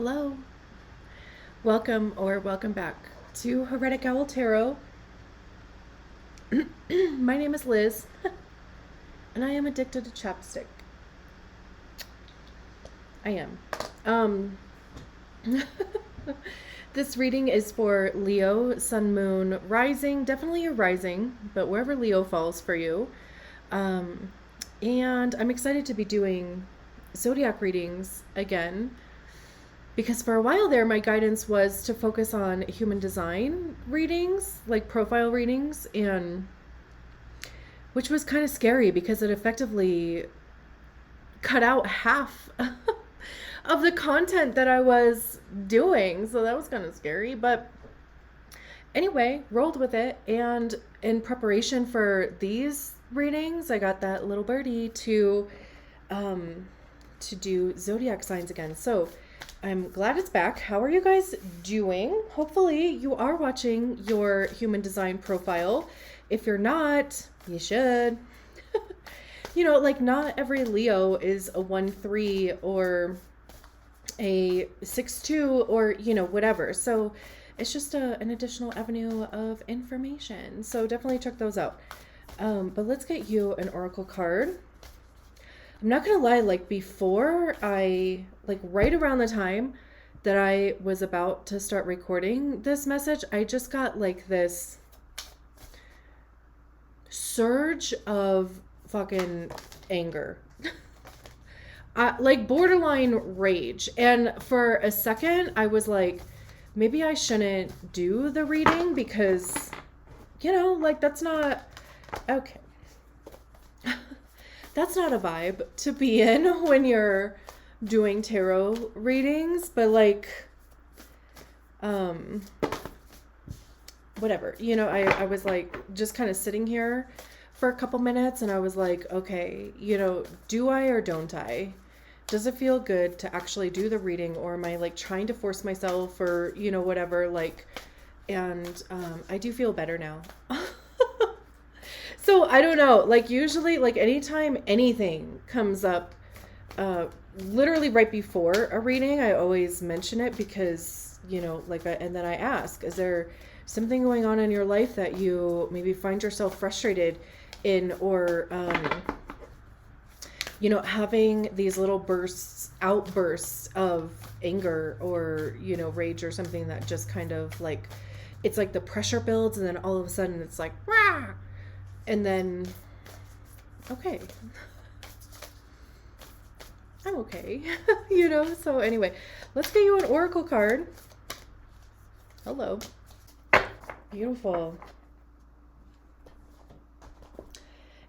Hello, welcome back to Heretic Owl Tarot. My name is Liz, and I am addicted to chapstick. I am. Um, this reading is for Leo, Sun, Moon, Rising. Definitely a Rising, but wherever Leo falls for you. Um, and I'm excited to be doing zodiac readings again. Because for a while there, my guidance was to focus on human design readings, like profile readings, and which was kind of scary because it effectively cut out half of the content that I was doing. So that was kind of scary. But anyway, rolled with it. And in preparation for these readings, I got that little birdie to do zodiac signs again. So I'm glad it's back. How are you guys doing? Hopefully you are watching your human design profile. If you're not, you should. Like not every Leo is a 1-3 or a 6-2 or, whatever. So it's just an additional avenue of information. So definitely check those out. But let's get you an oracle card. I'm not gonna lie, before right around the time that I was about to start recording this message, I just got this surge of fucking anger. Borderline rage. And for a second, I was like, maybe I shouldn't do the reading because, that's not okay. That's not a vibe to be in when you're doing tarot readings, but whatever. I was just kind of sitting here for a couple minutes and I was like, okay, do I or don't I? Does it feel good to actually do the reading, or am I trying to force myself or, whatever, and I do feel better now. So I don't know, usually, anytime anything comes up, literally right before a reading, I always mention it because, and then I ask, is there something going on in your life that you maybe find yourself frustrated in, or, having these little outbursts of anger or, rage or something that just kind of it's the pressure builds and then all of a sudden it's rah! And then, okay, I'm okay, so anyway, let's get you an oracle card. Hello. Beautiful.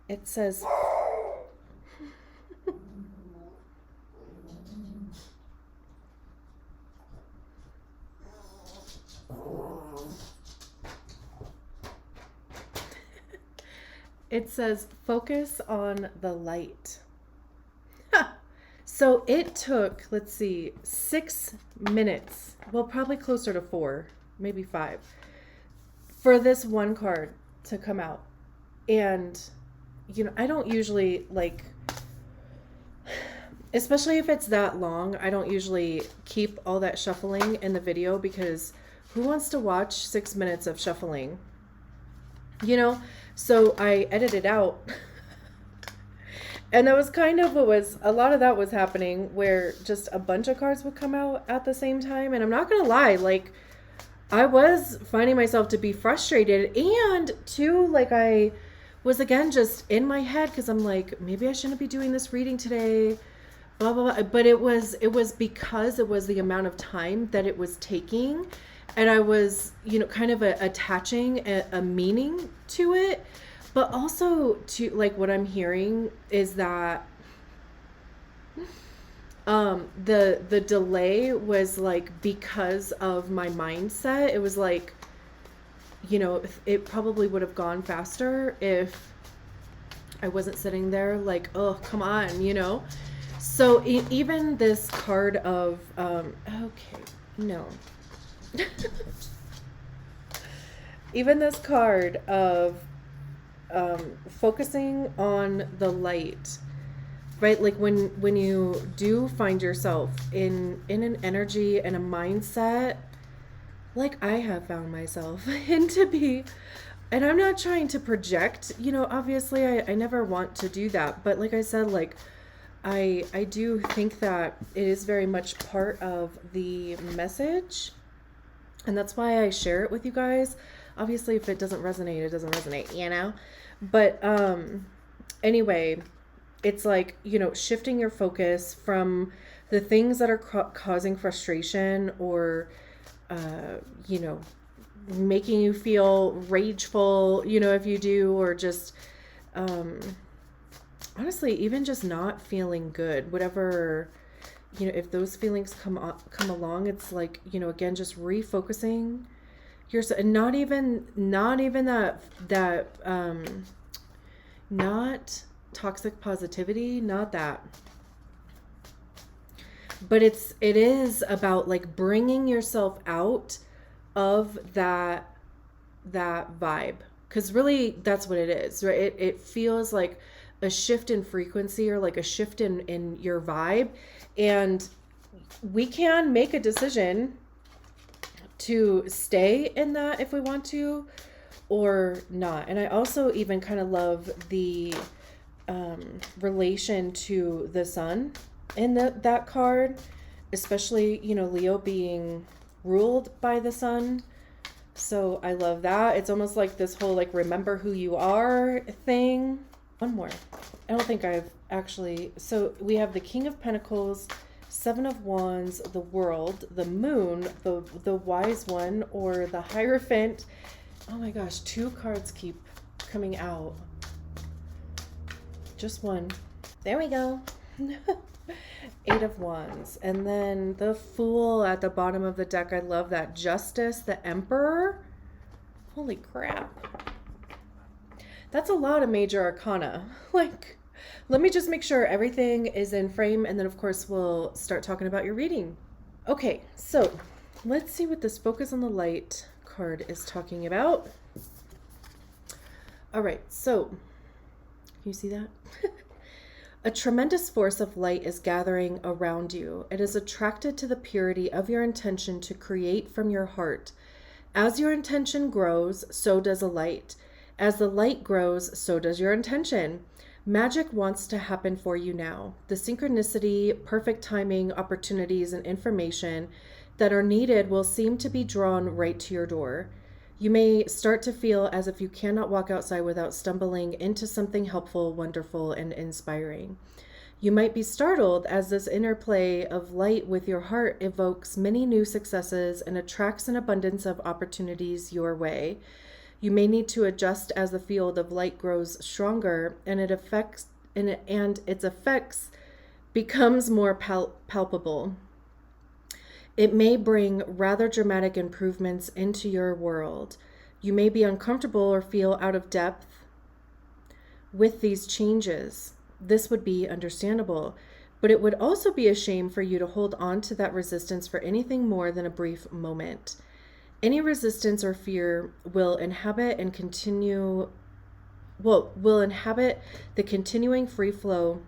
It says, focus on the light. So it took, let's see, 6 minutes, well, probably closer to 4, maybe 5, for this one card to come out. And, I don't usually especially if it's that long, I don't usually keep all that shuffling in the video because who wants to watch 6 minutes of shuffling? So I edited out. And that was kind of a lot of that was happening where just a bunch of cards would come out at the same time. And I'm not going to lie, I was finding myself to be frustrated. And too, I was again just in my head because I'm maybe I shouldn't be doing this reading today, blah, blah, blah. But it was because it was the amount of time that it was taking. And I was, kind of attaching a meaning to it. But also, to what I'm hearing is that the delay was because of my mindset. It was it probably would have gone faster if I wasn't sitting there oh, come on, So even this card of, okay, no. Even this card of focusing on the light right? Like when you do find yourself in an energy and a mindset like I have found myself in to be, and I'm not trying to project, obviously I never want to do that, but like I said, like I do think that it is very much part of the message, and that's why I share it with you guys. Obviously, if it doesn't resonate, it doesn't resonate, But anyway, it's like, shifting your focus from the things that are causing frustration or, uh, you know, making you feel rageful, if you do, or just, um, honestly, even just not feeling good, whatever, if those feelings come along, it's like, again, just refocusing yourself, and not even not toxic positivity, not that, but it is about like bringing yourself out of that vibe, because really that's what it is, right? It feels like a shift in frequency, or like a shift in your vibe, and we can make a decision to stay in that if we want to, or not. And I also even kind of love the relation to the sun in that card, especially, Leo being ruled by the sun. So I love that. It's almost like this whole like remember who you are thing. One more. I don't think I've actually. So we have the King of Pentacles, Seven of Wands, the World, the Moon, the Wise One, or the Hierophant. Oh my gosh, 2 cards keep coming out. Just one. There we go. 8 of Wands. And then the Fool at the bottom of the deck. I love that. Justice, the Emperor. Holy crap. That's a lot of major arcana. Like, let me just make sure everything is in frame, and then of course we'll start talking about your reading. Okay, so let's see what this Focus on the Light card is talking about. All right, so can you see that? A tremendous force of light is gathering around you. It is attracted to the purity of your intention to create from your heart. As your intention grows, so does a light. As the light grows, so does your intention. Magic wants to happen for you now. The synchronicity, perfect timing, opportunities, and information that are needed will seem to be drawn right to your door. You may start to feel as if you cannot walk outside without stumbling into something helpful, wonderful, and inspiring. You might be startled as this interplay of light with your heart evokes many new successes and attracts an abundance of opportunities your way. You may need to adjust as the field of light grows stronger and its effects becomes more palpable. It may bring rather dramatic improvements into your world. You may be uncomfortable or feel out of depth with these changes. This would be understandable, but it would also be a shame for you to hold on to that resistance for anything more than a brief moment. Any resistance or fear will inhabit the continuing free flow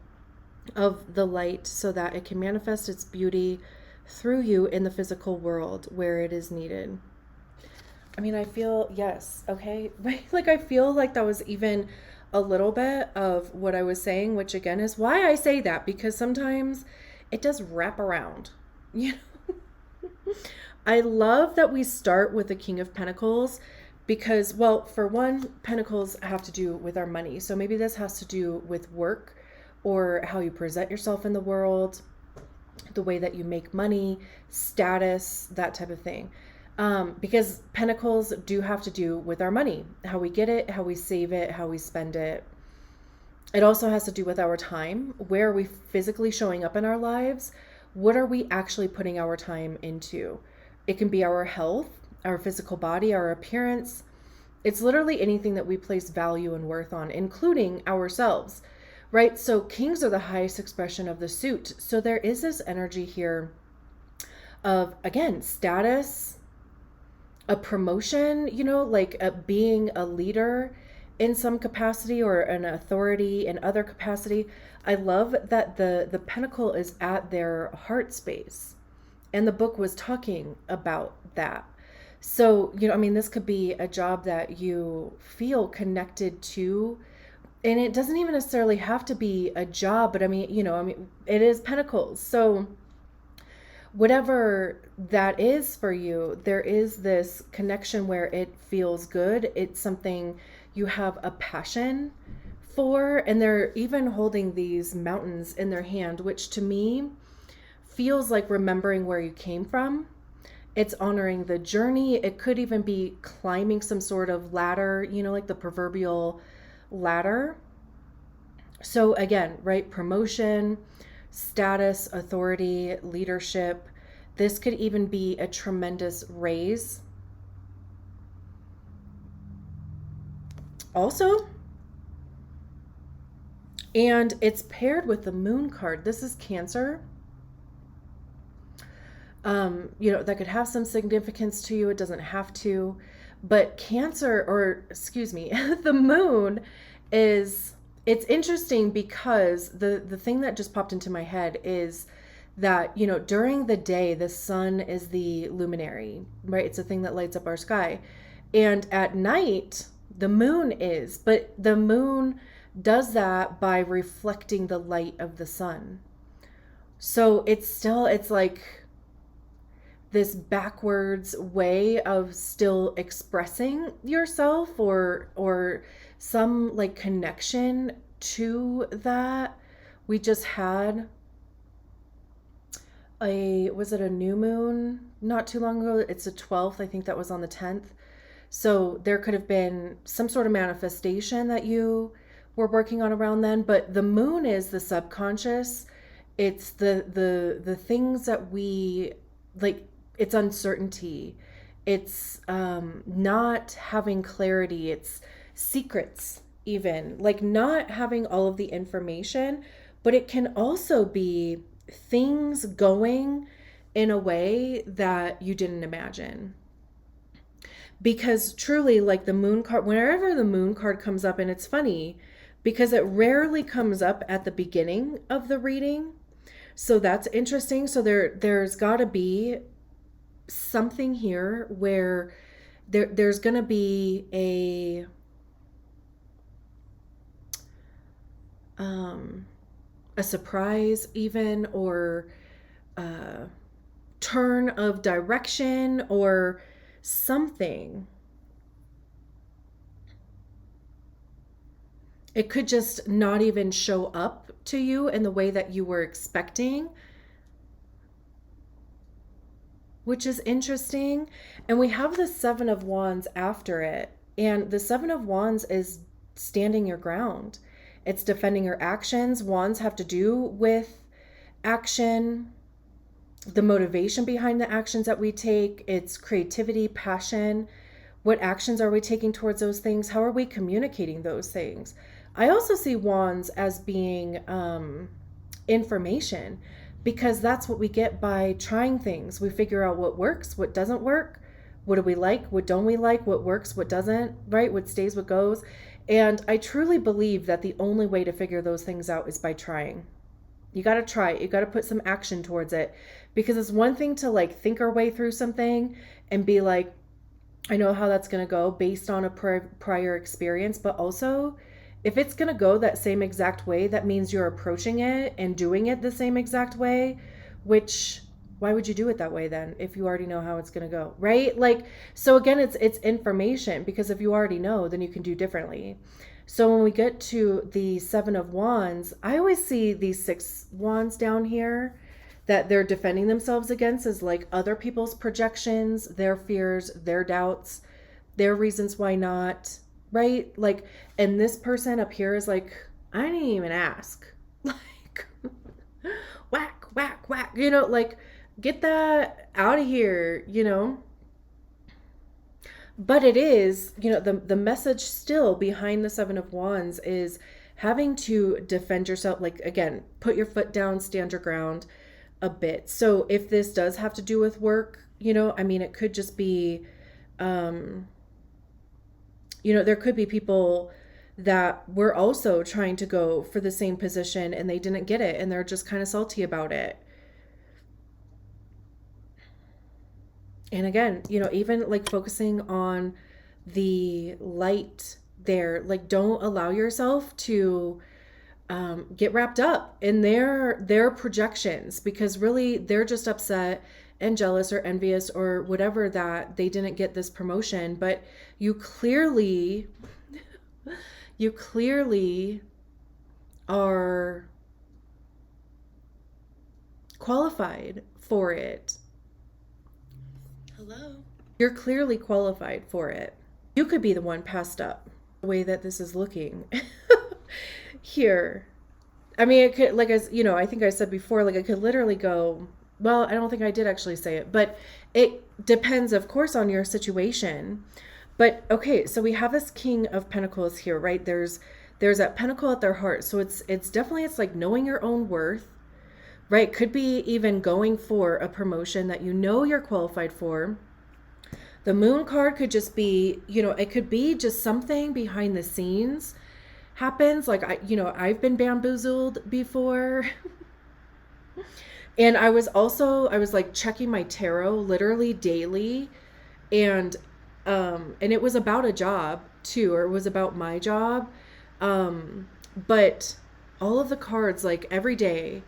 of the light so that it can manifest its beauty through you in the physical world where it is needed. I mean, I feel, yes, okay, right? Like, I feel like that was even a little bit of what I was saying, which again is why I say that, because sometimes it does wrap around, I love that we start with the King of Pentacles because, well, for one, Pentacles have to do with our money. So maybe this has to do with work or how you present yourself in the world, the way that you make money, status, that type of thing. Because Pentacles do have to do with our money, how we get it, how we save it, how we spend it. It also has to do with our time. Where are we physically showing up in our lives? What are we actually putting our time into? It can be our health, our physical body, our appearance. It's literally anything that we place value and worth on, including ourselves, right? So kings are the highest expression of the suit. So there is this energy here of, again, status, a promotion, like being a leader in some capacity or an authority in other capacity. I love that the pentacle is at their heart space. And the book was talking about that. So, I mean, this could be a job that you feel connected to. And it doesn't even necessarily have to be a job, but I mean, it is pentacles. So, whatever that is for you, there is this connection where it feels good. It's something you have a passion for. And they're even holding these mountains in their hand, which to me feels like remembering where you came from. It's honoring the journey. It could even be climbing some sort of ladder, like the proverbial ladder. So again, right? Promotion, status, authority, leadership. This could even be a tremendous raise. Also, and it's paired with the moon card. This is Cancer. That could have some significance to you. It doesn't have to. But Cancer, or excuse me, the moon is, it's interesting because the thing that just popped into my head is that, during the day, the sun is the luminary, right? It's a thing that lights up our sky. And at night, the moon is, but the moon does that by reflecting the light of the sun. So it's like this backwards way of still expressing yourself or some like connection to that. We just had was it a new moon not too long ago? It's the 12th. I think that was on the 10th. So there could have been some sort of manifestation that you were working on around then, but the moon is the subconscious. It's the things that we like. It's uncertainty. It's not having clarity. It's secrets, even like not having all of the information, but it can also be things going in a way that you didn't imagine. Because truly, like the moon card, whenever the moon card comes up, and it's funny because it rarely comes up at the beginning of the reading. So that's interesting. So there's got to be something here where there's going to be a surprise even, or a turn of direction or something. It could just not even show up to you in the way that you were expecting, which is interesting. And we have the Seven of Wands after it. And the Seven of Wands is standing your ground. It's defending your actions. Wands have to do with action, the motivation behind the actions that we take. It's creativity, passion. What actions are we taking towards those things? How are we communicating those things? I also see Wands as being information, because that's what we get by trying things. We figure out what works, what doesn't work, what do we like, what don't we like, what works, what doesn't, right? What stays, what goes. And I truly believe that the only way to figure those things out is by trying. You got to try it. You got to put some action towards it, because it's one thing to like think our way through something and be like, I know how that's going to go based on a prior experience, but also if it's going to go that same exact way, that means you're approaching it and doing it the same exact way, which why would you do it that way then if you already know how it's going to go, right? Like, so again, it's information, because if you already know, then you can do differently. So when we get to the Seven of Wands, I always see these six wands down here that they're defending themselves against as like other people's projections, their fears, their doubts, their reasons why not, right? Like, and this person up here is like, I didn't even ask. Like, whack, whack, whack, like, get that out of here, But it is, the message still behind the Seven of Wands is having to defend yourself. Like, again, put your foot down, stand your ground a bit. So if this does have to do with work, I mean, it could just be, there could be people that were also trying to go for the same position and they didn't get it and they're just kind of salty about it. And again, even like focusing on the light there, like don't allow yourself to get wrapped up in their projections, because really they're just upset and jealous or envious or whatever that they didn't get this promotion. But you clearly are qualified for it. Hello. You're clearly qualified for it. You could be the one passed up the way that this is looking here. I mean, it could, like, as I think I said before, like, it could literally go, well, I don't think I did actually say it, but it depends, of course, on your situation. But okay, so we have this King of Pentacles here, right? There's that pentacle at their heart. So it's definitely, it's like knowing your own worth, right? Could be even going for a promotion that you're qualified for. The Moon card could just be, it could be just something behind the scenes happens. Like, I've been bamboozled before. And I was like checking my tarot literally daily, and it was about a job too, or it was about my job. But all of the cards, like every day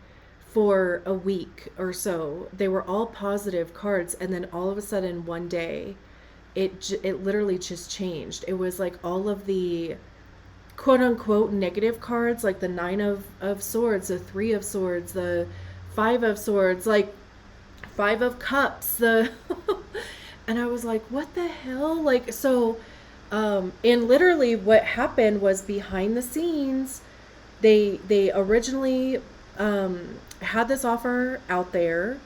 for a week or so, they were all positive cards, and then all of a sudden one day it literally just changed. It was like all of the quote unquote negative cards, like the Nine of Swords, the Three of Swords, the Five of Swords, like Five of Cups, the and I was like, what the hell? Like, so and literally what happened was, behind the scenes, they originally had this offer out there,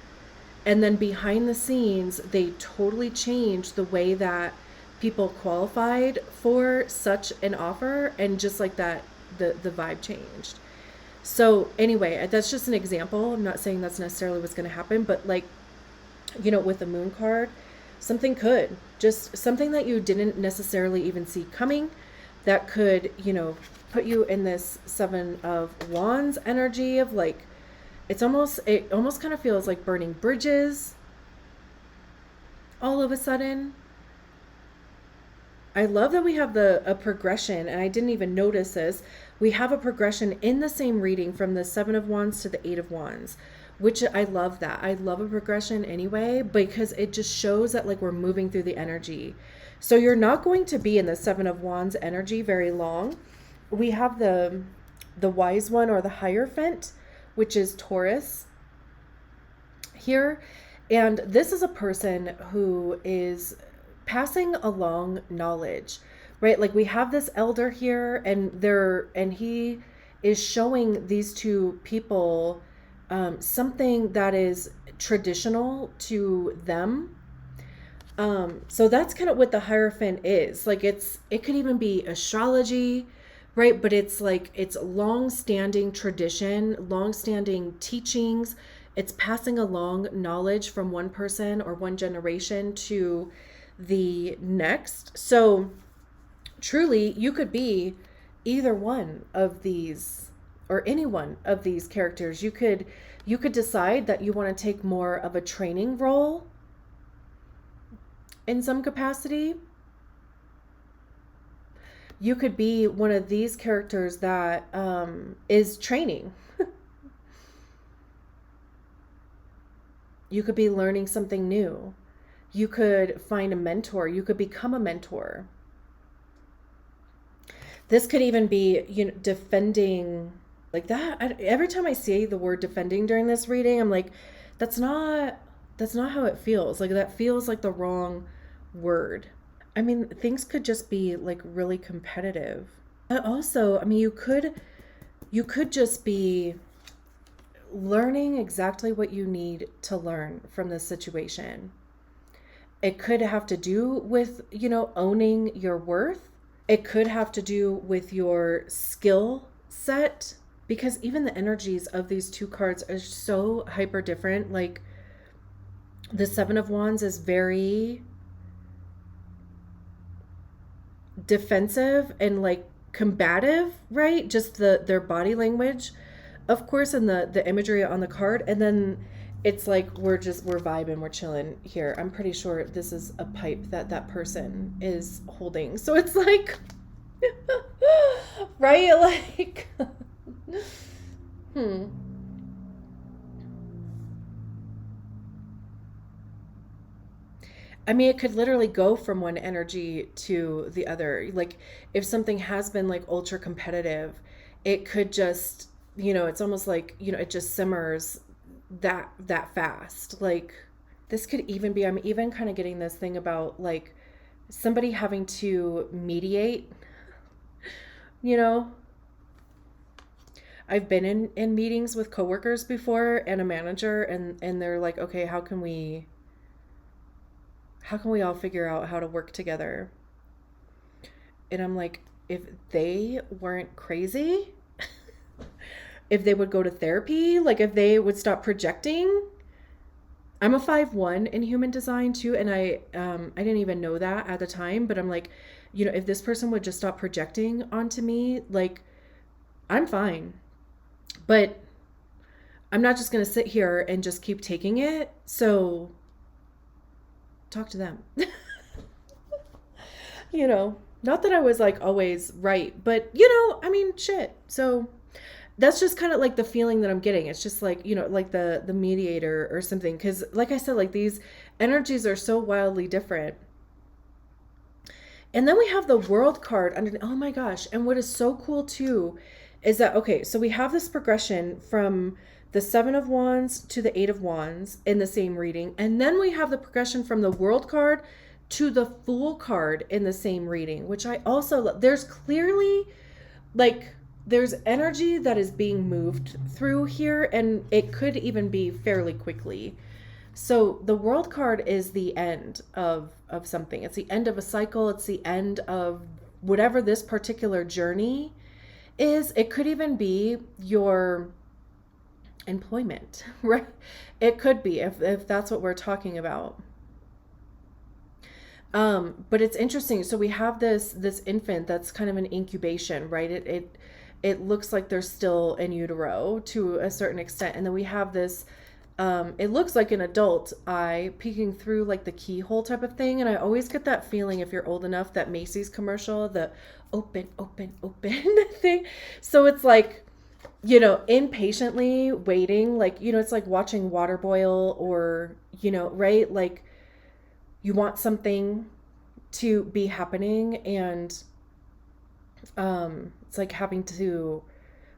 and then behind the scenes they totally changed the way that people qualified for such an offer, and just like that, the vibe changed. So anyway, that's just an example. I'm not saying that's necessarily what's going to happen, but like, with the Moon card, something that you didn't necessarily even see coming, that could, put you in this Seven of Wands energy of like, it almost kind of feels like burning bridges all of a sudden. I love that we have a progression, and I didn't even notice this. We have a progression in the same reading from the Seven of Wands to the Eight of Wands, which I love that. I love a progression anyway, because it just shows that like we're moving through the energy. So you're not going to be in the Seven of Wands energy very long. We have the Wise One, or the Hierophant, which is Taurus here. And this is a person who is passing along knowledge, right? Like, we have this elder here, and he is showing these two people something that is traditional to them. So that's kind of what the Hierophant is. Like, it could even be astrology, right? But it's like, it's long-standing tradition, long-standing teachings. It's passing along knowledge from one person or one generation to the next. So truly, you could be either one of these, or any one of these characters. You could decide that you want to take more of a training role in some capacity. You could be one of these characters that is training. You could be learning something new. You could find a mentor. You could become a mentor. This could even be, defending, like that. Every time I see the word defending during this reading, I'm like, that's not how it feels. Like, that feels like the wrong word. I mean, things could just be like really competitive. But also, I mean, you could just be learning exactly what you need to learn from this situation. It could have to do with, owning your worth. It could have to do with your skill set, because even the energies of these two cards are so hyper different. Like, the Seven of Wands is very defensive and like combative, right? Just their body language, of course, and the imagery on the card. And then it's like we're vibing, we're chilling here. I'm pretty sure this is a pipe that that person is holding. So it's like right? Like hmm. I mean, it could literally go from one energy to the other. Like, if something has been like ultra competitive, it could just, it's almost like, it just simmers that fast. Like, this could even be, I'm even kind of getting this thing about like somebody having to mediate, you know? I've been in meetings with coworkers before and a manager, and they're like, okay, how can we all figure out how to work together? And I'm like, if they weren't crazy, if they would go to therapy, like if they would stop projecting. I'm a 5-1 in human design too, and I didn't even know that at the time, but I'm like, if this person would just stop projecting onto me, like I'm fine. But I'm not just going to sit here and just keep taking it. So talk to them. Not that I was like always right, but I mean, shit. So that's just kind of like the feeling that I'm getting. It's just like, like the mediator or something. Cause like I said, like these energies are so wildly different. And then we have the world card under, oh my gosh. And what is so cool too is that, okay, so we have this progression from the 7 of Wands to the 8 of Wands in the same reading. And then we have the progression from the world card to the Fool card in the same reading, which I also love. There's clearly like, there's energy that is being moved through here, and it could even be fairly quickly. So the world card is the end of something. It's the end of a cycle. It's the end of whatever this particular journey is. It could even be your employment, right? It could be if that's what we're talking about. But it's interesting. So we have this infant that's kind of an incubation, right? It looks like they're still in utero to a certain extent, and then we have this. It looks like an adult eye peeking through like the keyhole type of thing, and I always get that feeling if you're old enough, that Macy's commercial, the open, open, open thing. So it's like, impatiently waiting, like it's like watching water boil, or right, like you want something to be happening, and it's like having to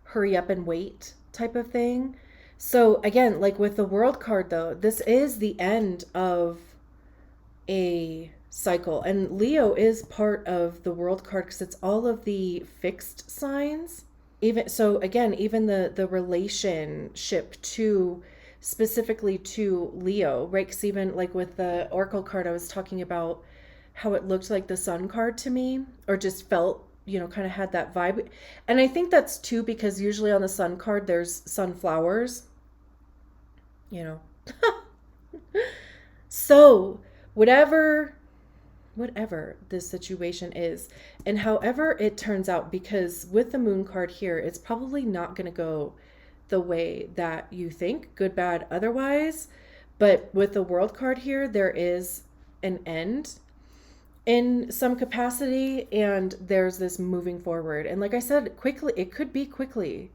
hurry up and wait type of thing. So again, like with the world card though, this is the end of a cycle, and Leo is part of the world card because it's all of the fixed signs. Even so, again, even the relationship to, specifically to Leo, right? Because even like with the oracle card, I was talking about how it looked like the sun card to me, or just felt, kind of had that vibe. And I think that's too because usually on the sun card there's sunflowers, you know. So whatever this situation is, and however it turns out, because with the moon card here, it's probably not going to go the way that you think, good, bad, otherwise. But with the world card here, there is an end in some capacity, and there's this moving forward. And like I said, quickly, it could be quickly,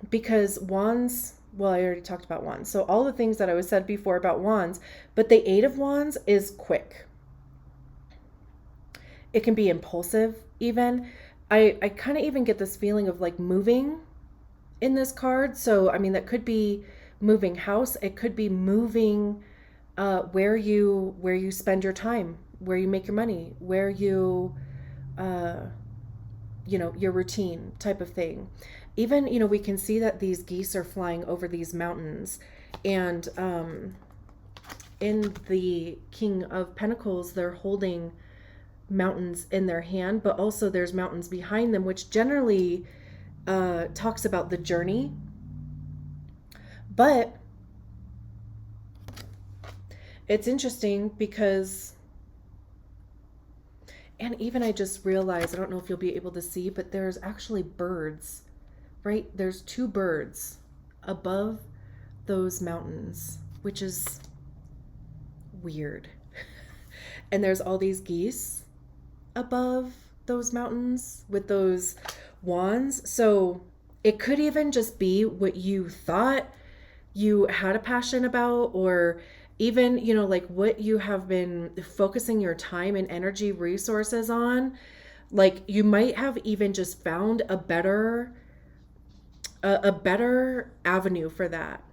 because wands, well, I already talked about wands, so all the things that I was said before about wands, but the 8 of Wands is quick. It can be impulsive even. I kind of even get this feeling of like moving in this card. So I mean, that could be moving house, it could be moving where you spend your time, where you make your money, where you uh your routine type of thing. Even, we can see that these geese are flying over these mountains, and in the King of Pentacles, they're holding mountains in their hand, but also there's mountains behind them, which generally talks about the journey. But it's interesting because And even I just realized, I don't know if you'll be able to see, but there's actually birds, right? There's two birds above those mountains, which is weird. And there's all these geese above those mountains with those wands. So it could even just be what you thought you had a passion about, or even, like what you have been focusing your time and energy resources on. Like you might have even just found a better avenue for that,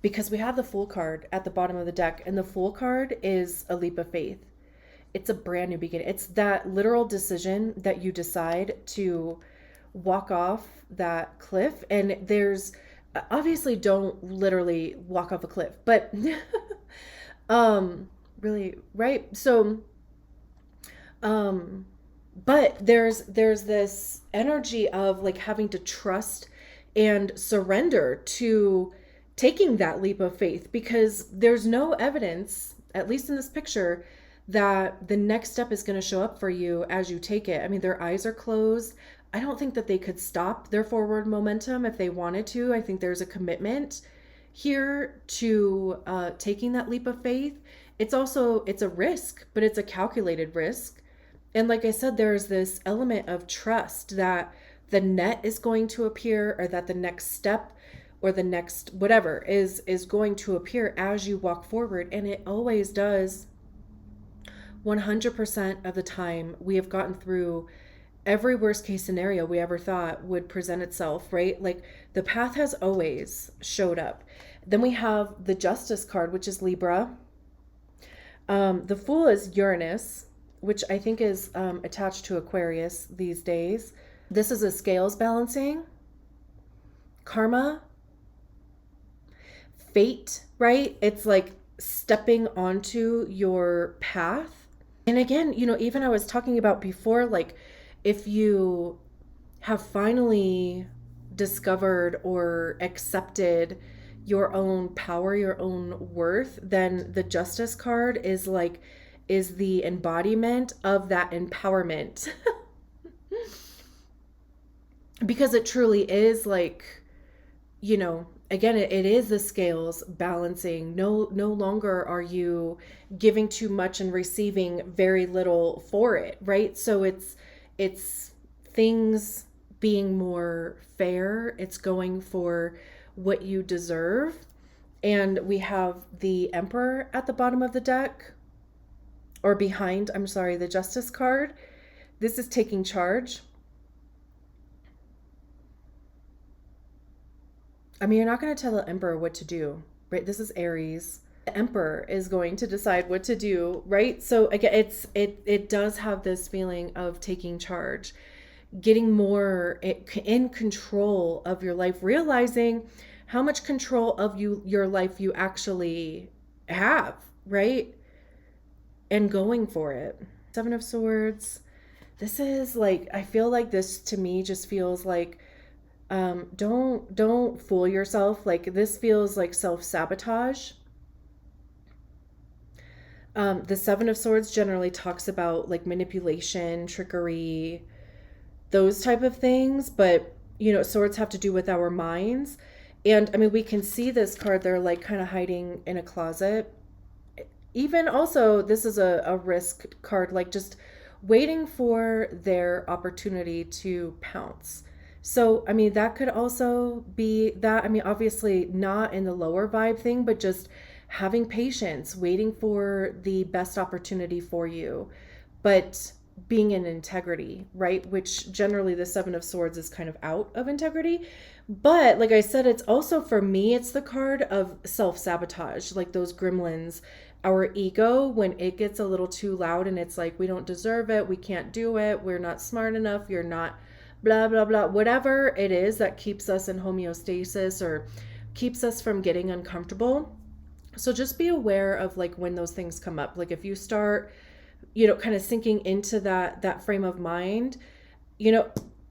because we have the Fool card at the bottom of the deck, and the Fool card is a leap of faith. It's a brand new beginning. It's that literal decision that you decide to walk off that cliff. And there's obviously, don't literally walk off a cliff, but really, right? So but there's this energy of like having to trust and surrender to taking that leap of faith, because there's no evidence, at least in this picture, that the next step is going to show up for you as you take it. I mean, their eyes are closed. I don't think that they could stop their forward momentum if they wanted to. I think there's a commitment here to taking that leap of faith. It's a risk, but it's a calculated risk. And like I said, there's this element of trust that the net is going to appear, or that the next step or the next whatever is going to appear as you walk forward. And it always does. 100% of the time we have gotten through every worst case scenario we ever thought would present itself, right? Like the path has always showed up. Then we have the Justice card, which is Libra. The Fool is Uranus, which I think is attached to Aquarius these days. This is a scales balancing, karma, fate, right? It's like stepping onto your path. And again, even I was talking about before, like if you have finally discovered or accepted your own power, your own worth, then the Justice card is the embodiment of that empowerment. Because it truly is like, again, it is the scales balancing. No longer are you giving too much and receiving very little for it, right? So it's things being more fair. It's going for what you deserve. And we have the Emperor at the bottom of the deck, or behind, the Justice card. This is taking charge. I mean, you're not going to tell the Emperor what to do, right? This is Aries. The Emperor is going to decide what to do, right? So again, it does have this feeling of taking charge, getting more in control of your life, realizing how much control of your life you actually have, right? And going for it. Seven of Swords. This is like, I feel like this to me just feels like, don't fool yourself. Like this feels like self-sabotage. The Seven of Swords generally talks about like manipulation, trickery, those type of things. But, swords have to do with our minds. And I mean, we can see this card, they're like kind of hiding in a closet. Even also, this is a risk card, like just waiting for their opportunity to pounce. So, I mean, that could also be that. I mean, obviously not in the lower vibe thing, but just having patience, waiting for the best opportunity for you, but being in integrity, right? Which generally the Seven of Swords is kind of out of integrity. But like I said, it's also, for me, it's the card of self-sabotage, like those gremlins, our ego, when it gets a little too loud and it's like, we don't deserve it, we can't do it, we're not smart enough, you're not blah, blah, blah, whatever it is that keeps us in homeostasis or keeps us from getting uncomfortable. So just be aware of like when those things come up. Like if you start, kind of sinking into that frame of mind,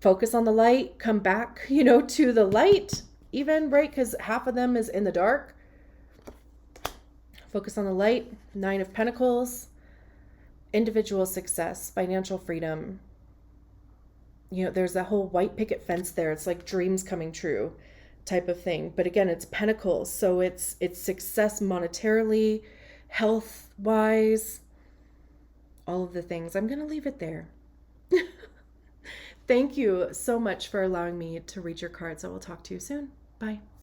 focus on the light, come back, to the light even, right? Because half of them is in the dark. Focus on the light. Nine of Pentacles. individual success, financial freedom. There's that whole white picket fence there. It's like dreams coming true type of thing. But again, it's pentacles. So it's success monetarily, health wise, all of the things. I'm going to leave it there. Thank you so much for allowing me to read your cards. I will talk to you soon. Bye.